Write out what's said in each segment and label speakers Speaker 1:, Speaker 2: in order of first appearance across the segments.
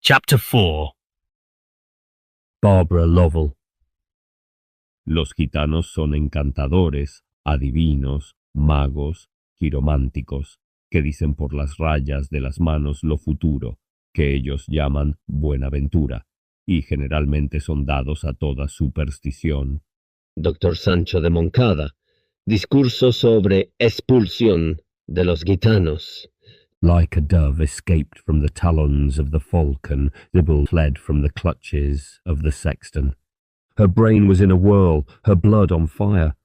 Speaker 1: Chapter 4. Barbara Lovel.
Speaker 2: Los gitanos son encantadores, adivinos, magos, quirománticos, que dicen por las rayas de las manos lo futuro, que ellos llaman buenaventura, y generalmente son dados a toda superstición.
Speaker 3: Doctor Sancho de Moncada, discurso sobre expulsión de los gitanos.
Speaker 2: Like a dove escaped from the talons of the falcon, Sybil fled from the clutches of the sexton. Her brain was in a whirl, her blood on fire.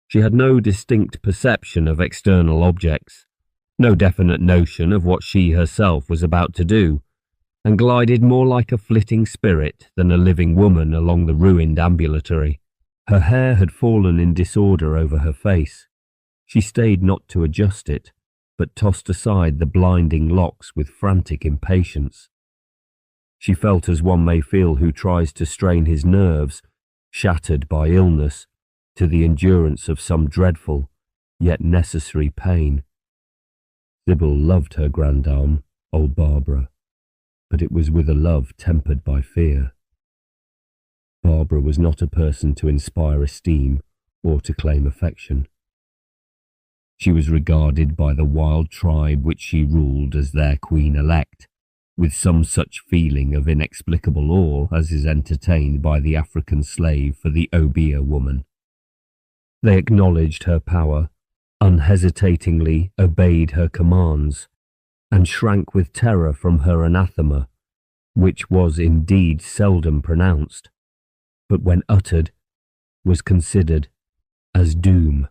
Speaker 2: She had no distinct perception of external objects, no definite notion of what she herself was about to do, and glided more like a flitting spirit than a living woman along the ruined ambulatory. Her hair had fallen in disorder over her face. She stayed not to adjust it, but tossed aside the blinding locks with frantic impatience. She felt as one may feel who tries to strain his nerves, shattered by illness, to the endurance of some dreadful, yet necessary pain. Sybil loved her grandame, old Barbara, but it was with a love tempered by fear. Barbara was not a person to inspire esteem or to claim affection. She was regarded by the wild tribe which she ruled as their queen-elect, with some such feeling of inexplicable awe as is entertained by the African slave for the Obeah woman. They acknowledged her power, unhesitatingly obeyed her commands, and shrank with terror from her anathema, which was indeed seldom pronounced, but when uttered, was considered as doom.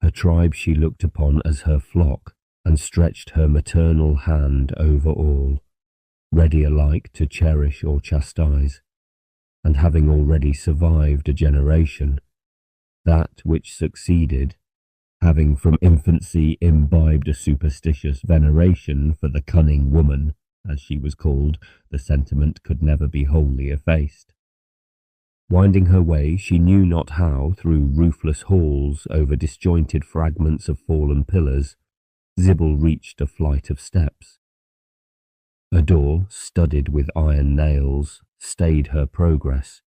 Speaker 2: Her tribe she looked upon as her flock, and stretched her maternal hand over all, ready alike to cherish or chastise, and having already survived a generation, that which succeeded, having from infancy imbibed a superstitious veneration for the cunning woman, as she was called, the sentiment could never be wholly effaced. Winding her way, she knew not how, through roofless halls, over disjointed fragments of fallen pillars, Sybil reached a flight of steps. A door, studded with iron nails, stayed her progress.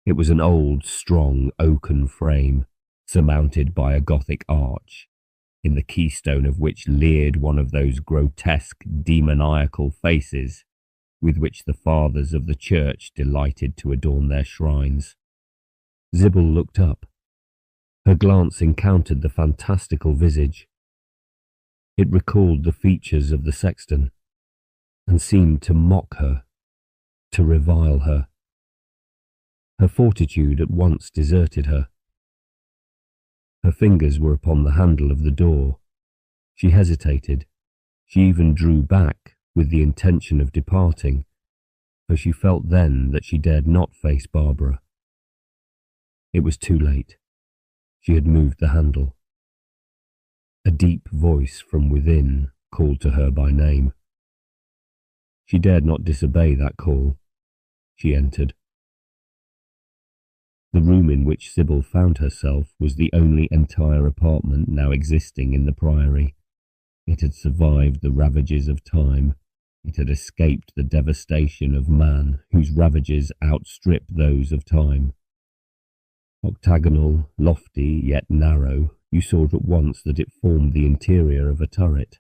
Speaker 2: It was an old, strong, oaken frame, surmounted by a Gothic arch, in the keystone of which leered one of those grotesque, demoniacal faces with which the fathers of the church delighted to adorn their shrines. Sybil looked up. Her glance encountered the fantastical visage. It recalled the features of the sexton, and seemed to mock her, to revile her. Her fortitude at once deserted her. Her fingers were upon the handle of the door. She hesitated. She even drew back, with the intention of departing, for she felt then that she dared not face Barbara. It was too late. She had moved the handle. A deep voice from within called to her by name. She dared not disobey that call. She entered. The room in which Sybil found herself was the only entire apartment now existing in the priory. It had survived the ravages of time. It had escaped the devastation of man, whose ravages outstrip those of time. Octagonal, lofty, yet narrow, you saw at once that it formed the interior of a turret.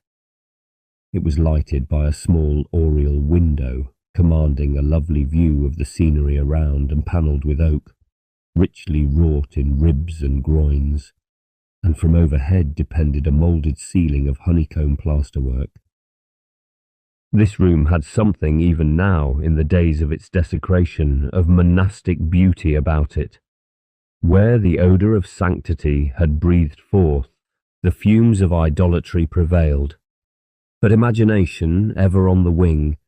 Speaker 2: It was lighted by a small oriel window, commanding a lovely view of the scenery around and panelled with oak, richly wrought in ribs and groins, and from overhead depended a moulded ceiling of honeycomb plasterwork. This room had something, even now, in the days of its desecration, of monastic beauty about it. Where the odour of sanctity had breathed forth, the fumes of idolatry prevailed. But imagination, ever on the wing,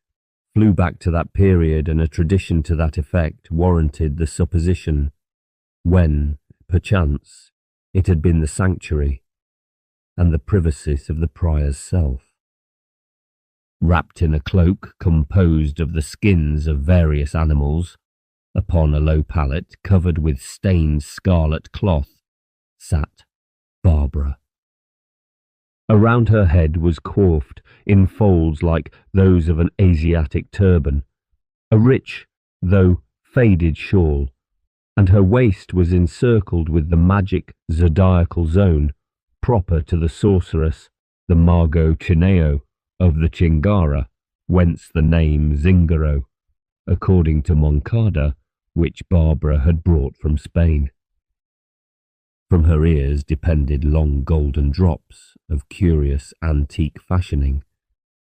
Speaker 2: flew back to that period, and a tradition to that effect warranted the supposition, when, perchance, it had been the sanctuary, and the privacies of the prior's self. Wrapped in a cloak composed of the skins of various animals, upon a low pallet covered with stained scarlet cloth, sat Barbara. Around her head was coiffed in folds like those of an Asiatic turban, a rich, though faded shawl, and her waist was encircled with the magic zodiacal zone, proper to the sorceress, the Margot Chineo of the Chingara, whence the name Zingaro, according to Moncada, which Barbara had brought from Spain. From her ears depended long golden drops of curious antique fashioning,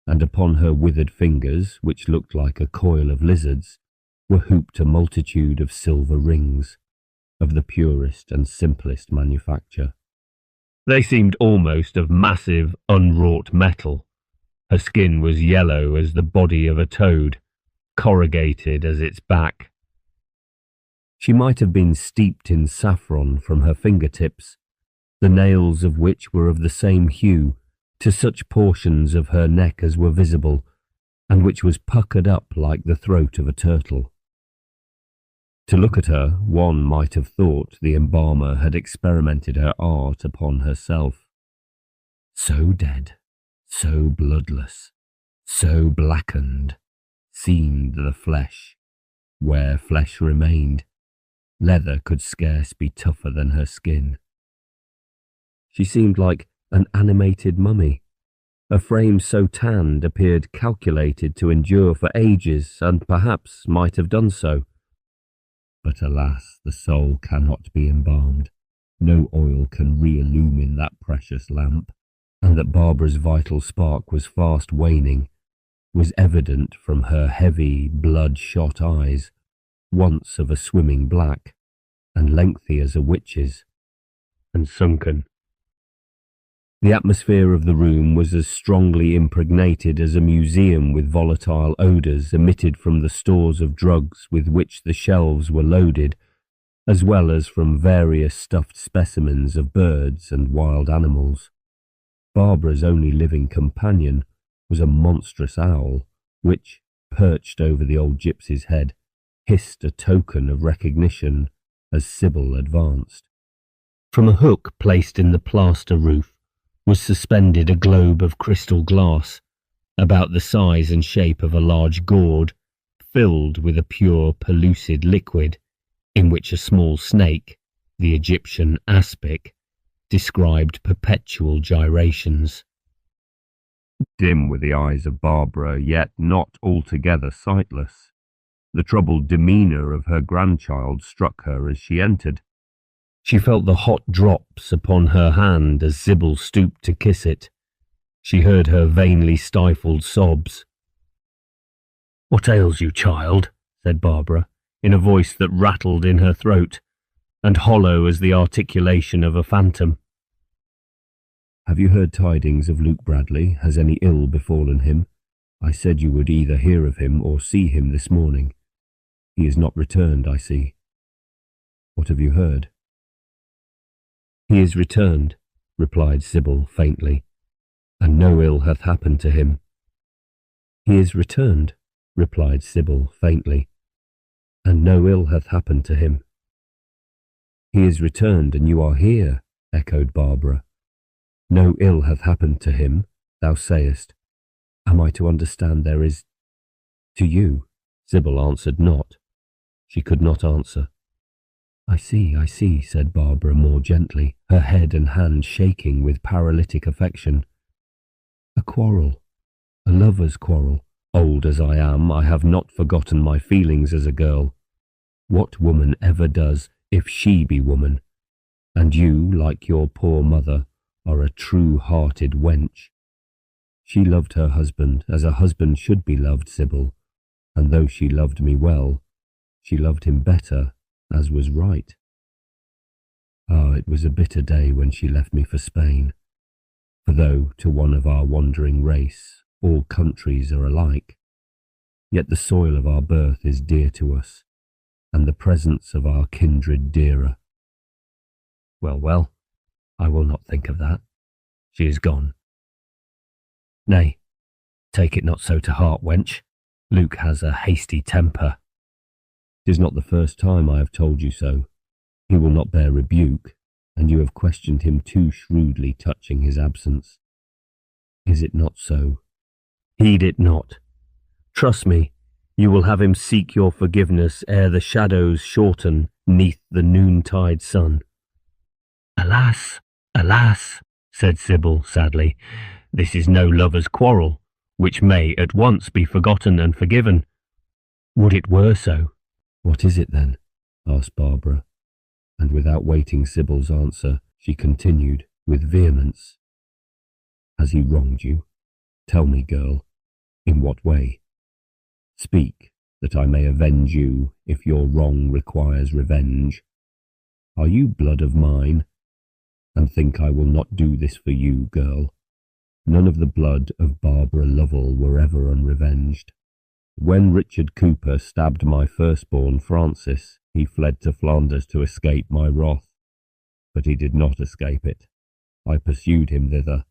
Speaker 2: and upon her withered fingers, which looked like a coil of lizards, were hooped a multitude of silver rings, of the purest and simplest manufacture. They seemed almost of massive, unwrought metal. Her skin was yellow as the body of a toad, corrugated as its back. She might have been steeped in saffron from her fingertips, the nails of which were of the same hue, to such portions of her neck as were visible, and which was puckered up like the throat of a turtle. To look at her, one might have thought the embalmer had experimented her art upon herself. So dead, so bloodless, so blackened, seemed the flesh, where flesh remained. Leather could scarce be tougher than her skin. She seemed like an animated mummy. A frame so tanned appeared calculated to endure for ages, and perhaps might have done so. But alas, the soul cannot be embalmed. No oil can re-illumine that precious lamp, and that Barbara's vital spark was fast waning was evident from her heavy, blood-shot eyes, once of a swimming black, and lengthy as a witch's, and sunken. The atmosphere of the room was as strongly impregnated as a museum with volatile odours emitted from the stores of drugs with which the shelves were loaded, as well as from various stuffed specimens of birds and wild animals. Barbara's only living companion was a monstrous owl, which, perched over the old gypsy's head, hissed a token of recognition as Sybil advanced. From a hook placed in the plaster roof was suspended a globe of crystal glass, about the size and shape of a large gourd, filled with a pure pellucid liquid, in which a small snake, the Egyptian aspic, described perpetual gyrations. Dim were the eyes of Barbara, yet not altogether sightless. The troubled demeanour of her grandchild struck her as she entered. She felt the hot drops upon her hand as Sybil stooped to kiss it. She heard her vainly stifled sobs. "What ails you, child?" said Barbara, in a voice that rattled in her throat, and hollow as the articulation of a phantom. "Have you heard tidings of Luke Bradley? Has any ill befallen him? I said you would either hear of him or see him this morning. He is not returned, I see. What have you heard?" "He is returned," replied Sybil faintly, "and no ill hath happened to him." "He is returned," replied Sybil faintly, "and no ill hath happened to him." "He is returned, and you are here," echoed Barbara. "No ill hath happened to him, thou sayest. Am I to understand there is to you?" Sybil answered not. She could not answer. I see, said Barbara more gently, her head and hand shaking with paralytic affection. "A quarrel, a lover's quarrel. Old as I am, I have not forgotten my feelings as a girl. What woman ever does, if she be woman? And you, like your poor mother, are a true-hearted wench. She loved her husband as a husband should be loved, Sybil, and though she loved me well, she loved him better, as was right. Ah, it was a bitter day when she left me for Spain. For though, to one of our wandering race, all countries are alike, yet the soil of our birth is dear to us, and the presence of our kindred dearer. Well, I will not think of that. She is gone. Nay, take it not so to heart, wench. Luke has a hasty temper. 'Tis not the first time I have told you so. He will not bear rebuke, and you have questioned him too shrewdly touching his absence. Is it not so? Heed it not. Trust me, you will have him seek your forgiveness ere the shadows shorten neath the noontide sun. Alas, alas, said Sybil sadly, this is no lover's quarrel, which may at once be forgotten and forgiven. Would it were so. What is it then? Asked Barbara, and without waiting Sybil's answer, she continued with vehemence. Has he wronged you? Tell me, girl, in what way? Speak, that I may avenge you if your wrong requires revenge. Are you blood of mine? And think I will not do this for you, girl. None of the blood of Barbara Lovel were ever unrevenged. When Richard Cooper stabbed my firstborn Francis, he fled to Flanders to escape my wrath. But he did not escape it. I pursued him thither.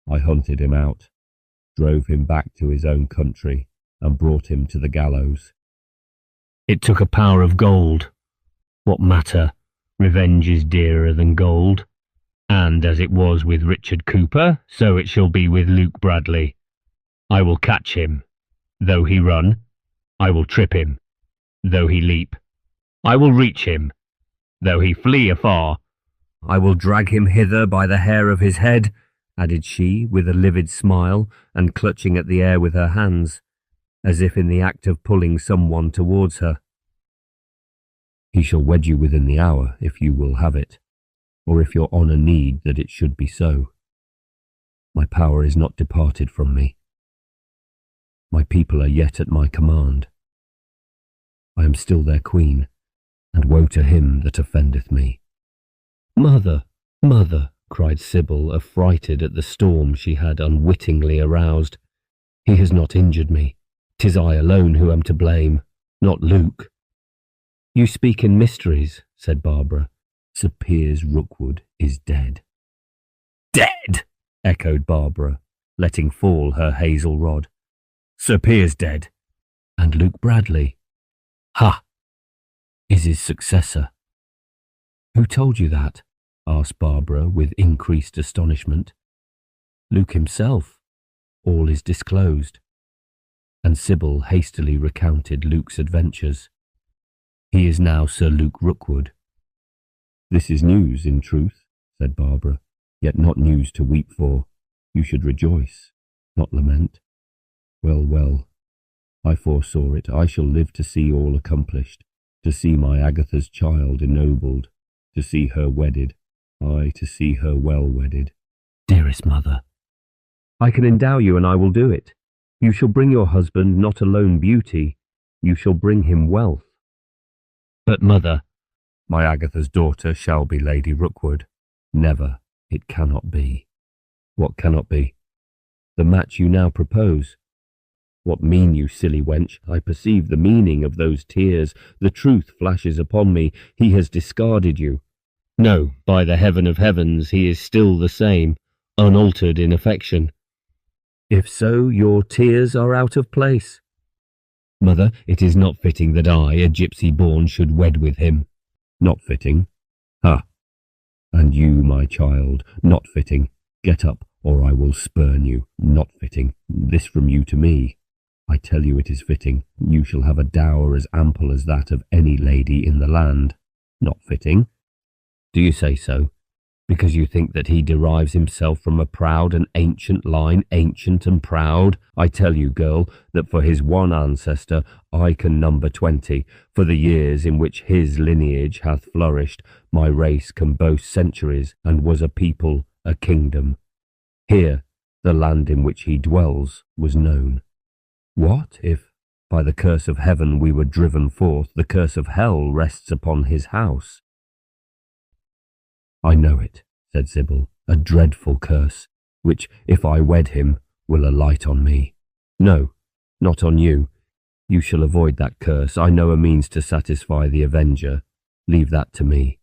Speaker 2: I hunted him out, drove him back to his own country, and brought him to the gallows. It took a power of gold. What matter? Revenge is dearer than gold. And as it was with Richard Cooper, so it shall be with Luke Bradley. I will catch him, though he run. I will trip him, though he leap. I will reach him, though he flee afar. I will drag him hither by the hair of his head, added she, with a livid smile, and clutching at the air with her hands, as if in the act of pulling someone towards her. He shall wed you within the hour, if you will have it, or if your honour need that it should be so. My power is not departed from me. My people are yet at my command. I am still their queen, and woe to him that offendeth me. Mother, mother, cried Sybil, affrighted at the storm she had unwittingly aroused. He has not injured me. 'Tis I alone who am to blame, not Luke. You speak in mysteries, said Barbara. Sir Piers Rookwood is dead. Dead! Echoed Barbara, letting fall her hazel rod. Sir Piers dead. And Luke Bradley? Ha! Is his successor. Who told you that? Asked Barbara with increased astonishment. Luke himself. All is disclosed. And Sybil hastily recounted Luke's adventures. He is now Sir Luke Rookwood. This is news, in truth, said Barbara, yet not news to weep for. You should rejoice, not lament. Well, well, I foresaw it. I shall live to see all accomplished, to see my Agatha's child ennobled, to see her wedded, ay, to see her well wedded. Dearest mother, I can endow you, and I will do it. You shall bring your husband not alone beauty, you shall bring him wealth. But, mother, my Agatha's daughter shall be Lady Rookwood. Never, it cannot be. What cannot be? The match you now propose. What mean you, silly wench? I perceive the meaning of those tears. The truth flashes upon me. He has discarded you. No, by the heaven of heavens, he is still the same, unaltered in affection. If so, your tears are out of place. Mother, it is not fitting that I, a gypsy born, should wed with him. Not fitting? Ha! And you, my child, not fitting. Get up, or I will spurn you. Not fitting. This from you to me. I tell you it is fitting. You shall have a dower as ample as that of any lady in the land. Not fitting? Do you say so? Because you think that he derives himself from a proud and ancient line, ancient and proud? I tell you, girl, that for his one ancestor I can number 20. For the years in which his lineage hath flourished, my race can boast centuries, and was a people, a kingdom. Here, the land in which he dwells was known. What if, by the curse of heaven we were driven forth, the curse of hell rests upon his house? I know it, said Sybil, a dreadful curse, which, if I wed him, will alight on me. No, not on you. You shall avoid that curse. I know a means to satisfy the avenger. Leave that to me.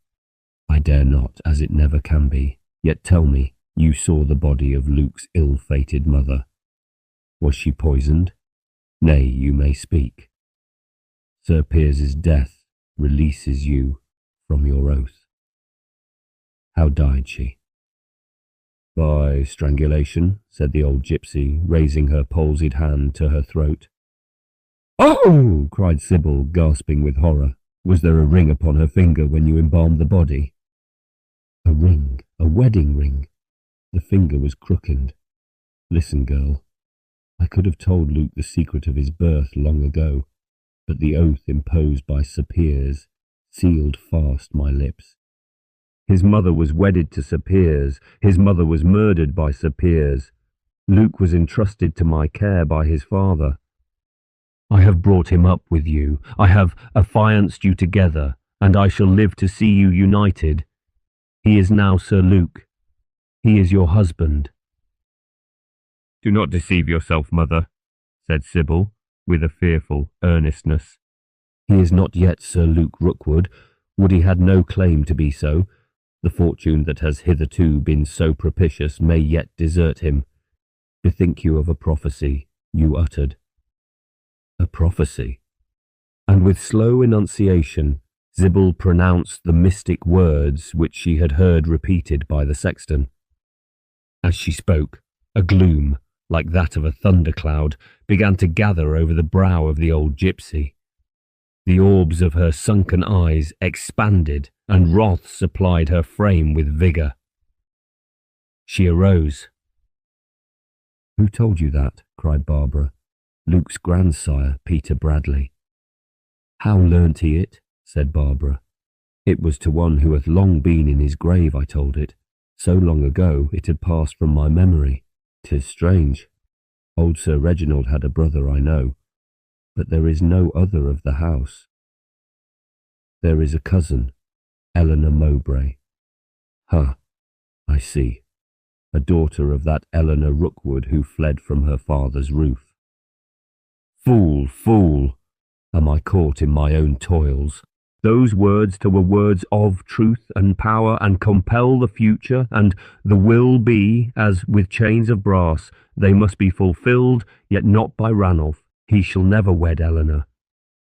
Speaker 2: I dare not, as it never can be. Yet tell me, you saw the body of Luke's ill-fated mother. Was she poisoned? Nay, you may speak. Sir Piers's death releases you from your oath. How died she? By strangulation, said the old gypsy, raising her palsied hand to her throat. Oh! cried Sybil, gasping with horror. Was there a ring upon her finger when you embalmed the body? A ring, a wedding ring. The finger was crooked. Listen, girl. I could have told Luke the secret of his birth long ago, but the oath imposed by Sir Piers sealed fast my lips. His mother was wedded to Sir Piers. His mother was murdered by Sir Piers. Luke was entrusted to my care by his father. I have brought him up with you. I have affianced you together, and I shall live to see you united. He is now Sir Luke. He is your husband. Do not deceive yourself, mother, said Sybil, with a fearful earnestness. He is not yet Sir Luke Rookwood. Woody had no claim to be so. The fortune that has hitherto been so propitious may yet desert him. Bethink you of a prophecy you uttered. A prophecy? And with slow enunciation, Sybil pronounced the mystic words which she had heard repeated by the sexton. As she spoke, a gloom, like that of a thundercloud, began to gather over the brow of the old gypsy. The orbs of her sunken eyes expanded, and wrath supplied her frame with vigour. She arose. Who told you that? Cried Barbara. Luke's grandsire, Peter Bradley. How learnt he it? Said Barbara. It was to one who hath long been in his grave I told it. So long ago it had passed from my memory. 'Tis strange. Old Sir Reginald had a brother, I know, but there is no other of the house. There is a cousin, Eleanor Mowbray. I see. A daughter of that Eleanor Rookwood who fled from her father's roof. Fool, fool! Am I caught in my own toils? Those words to were words of truth and power, and compel the future, and the will be, as with chains of brass, they must be fulfilled, yet not by Ranulph. He shall never wed Eleanor.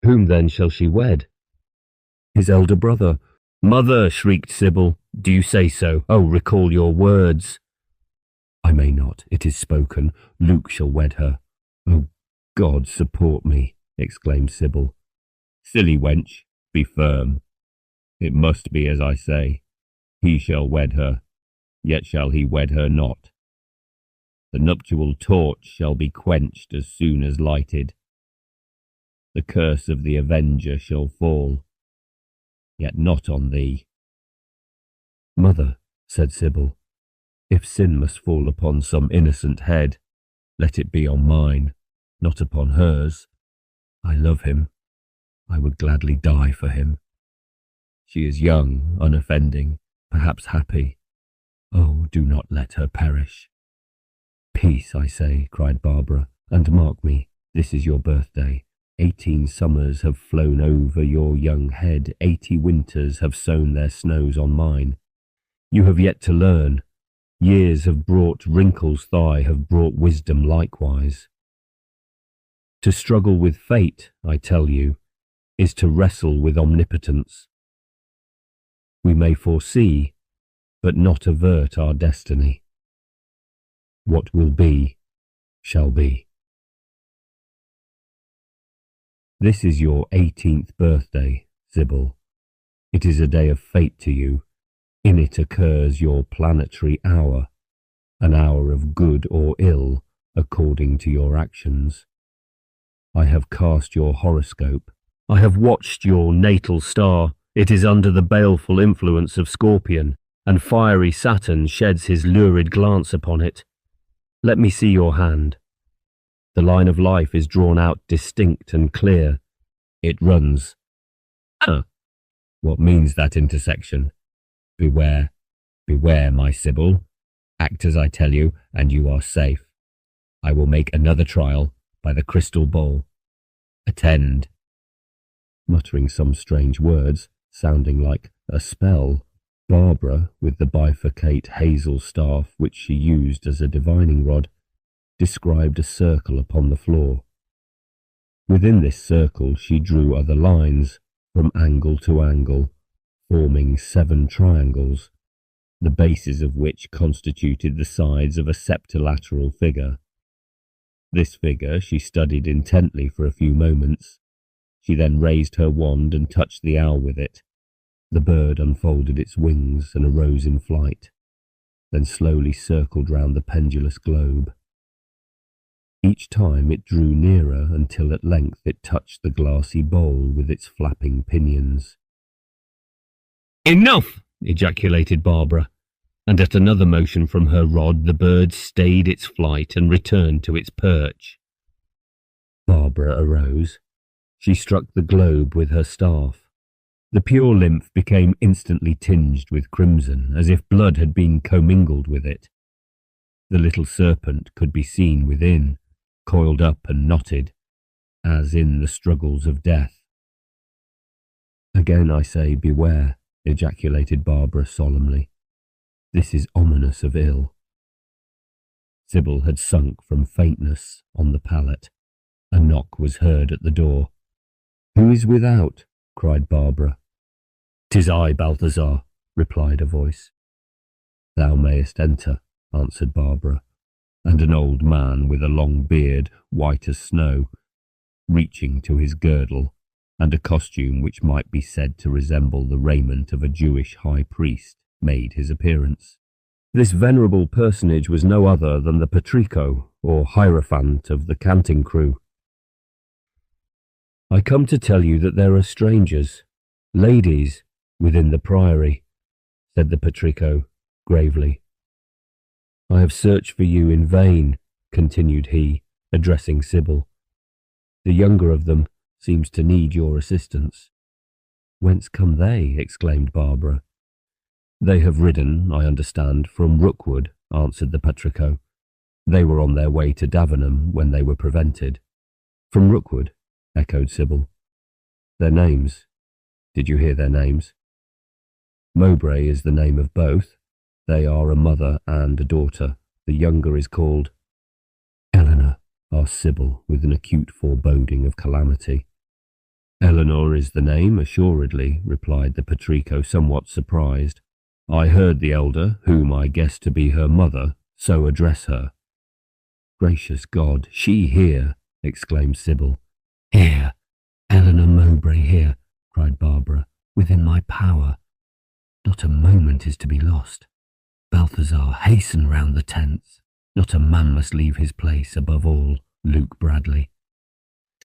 Speaker 2: Whom then shall she wed? His elder brother. Mother, shrieked Sybil, do you say so? Oh, recall your words. I may not, it is spoken. Luke shall wed her. Oh, God support me, exclaimed Sybil. Silly wench, be firm. It must be as I say. He shall wed her, yet shall he wed her not. The nuptial torch shall be quenched as soon as lighted. The curse of the avenger shall fall, yet not on thee. Mother, said Sybil, if sin must fall upon some innocent head, let it be on mine, not upon hers. I love him. I would gladly die for him. She is young, unoffending, perhaps happy. Oh, do not let her perish. Peace, I say, cried Barbara, and mark me, this is your birthday. 18 summers have flown over your young head, 80 winters have sown their snows on mine. You have yet to learn. Years have brought wrinkles, thigh have brought wisdom likewise. To struggle with fate, I tell you, is to wrestle with omnipotence. We may foresee, but not avert our destiny. What will be, shall be. This is your 18th birthday, Sybil. It is a day of fate to you. In it occurs your planetary hour, an hour of good or ill, according to your actions. I have cast your horoscope. I have watched your natal star. It is under the baleful influence of Scorpion, and fiery Saturn sheds his lurid glance upon it. Let me see your hand. The line of life is drawn out distinct and clear. It runs. What means that intersection? Beware, beware, my Sybil. Act as I tell you, and you are safe. I will make another trial by the crystal bowl. Attend. Muttering some strange words, sounding like a spell, Barbara, with the bifurcate hazel staff which she used as a divining rod, described a circle upon the floor. Within this circle she drew other lines, from angle to angle, forming 7 triangles. the bases of which constituted the sides of a septilateral figure. This figure she studied intently for a few moments. She then raised her wand and touched the owl with it. The bird unfolded its wings and arose in flight, then slowly circled round the pendulous globe. Each time it drew nearer until at length it touched the glassy bowl with its flapping pinions. "Enough!" ejaculated Barbara, and at another motion from her rod the bird stayed its flight and returned to its perch. Barbara arose. She struck the globe with her staff. The pure lymph became instantly tinged with crimson, as if blood had been commingled with it. The little serpent could be seen within, coiled up and knotted, as in the struggles of death. "Again I say, beware," ejaculated Barbara solemnly. "This is ominous of ill." Sybil had sunk from faintness on the pallet. A knock was heard at the door. "Who is without?" cried Barbara. "'Tis I, Balthazar," replied a voice. "Thou mayest enter," answered Barbara, and an old man with a long beard, white as snow, reaching to his girdle, and a costume which might be said to resemble the raiment of a Jewish high priest, made his appearance. This venerable personage was no other than the Patrico, or hierophant of the canting crew. "I come to tell you that there are strangers, ladies, within the priory," said the Patrico, gravely. "I have searched for you in vain," continued he, addressing Sybil. "The younger of them seems to need your assistance." "Whence come they?" exclaimed Barbara. "They have ridden, I understand, from Rookwood," answered the Patrico. "They were on their way to Davenham when they were prevented." "From Rookwood?" echoed Sybil. "Their names? Did you hear their names?" "Mowbray is the name of both. They are a mother and a daughter. The younger is called—" "Eleanor?" asked Sybil, with an acute foreboding of calamity. "Eleanor is the name, assuredly," replied the Patrico, somewhat surprised. "I heard the elder, whom I guessed to be her mother, so address her." "Gracious God, she here!" exclaimed Sybil. "Here! Eleanor Mowbray here!" cried Barbara. "Within my power. Not a moment is to be lost. Balthazar, hasten round the tents. Not a man must leave his place, above all, Luke Bradley.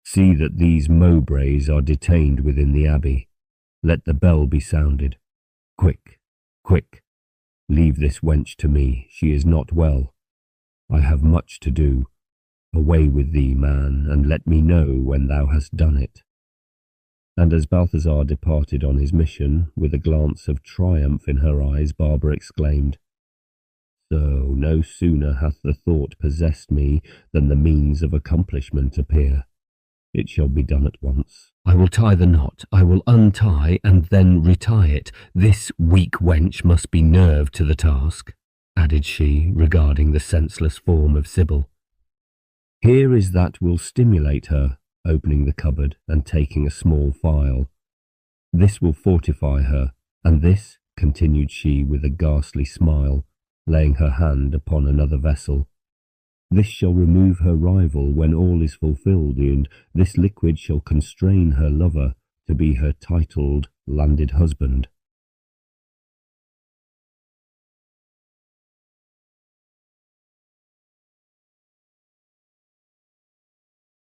Speaker 2: See that these Mowbrays are detained within the abbey. Let the bell be sounded. Quick, quick. Leave this wench to me. She is not well. I have much to do. Away with thee, man, and let me know when thou hast done it." And as Balthazar departed on his mission, with a glance of triumph in her eyes, Barbara exclaimed, "So no sooner hath the thought possessed me than the means of accomplishment appear. It shall be done at once. I will tie the knot, I will untie and then retie it. This weak wench must be nerved to the task," added she, regarding the senseless form of Sybil. "Here is that will stimulate her," opening the cupboard and taking a small phial. "This will fortify her, and this," continued she with a ghastly smile, laying her hand upon another vessel, "this shall remove her rival when all is fulfilled, and this liquid shall constrain her lover to be her titled landed husband."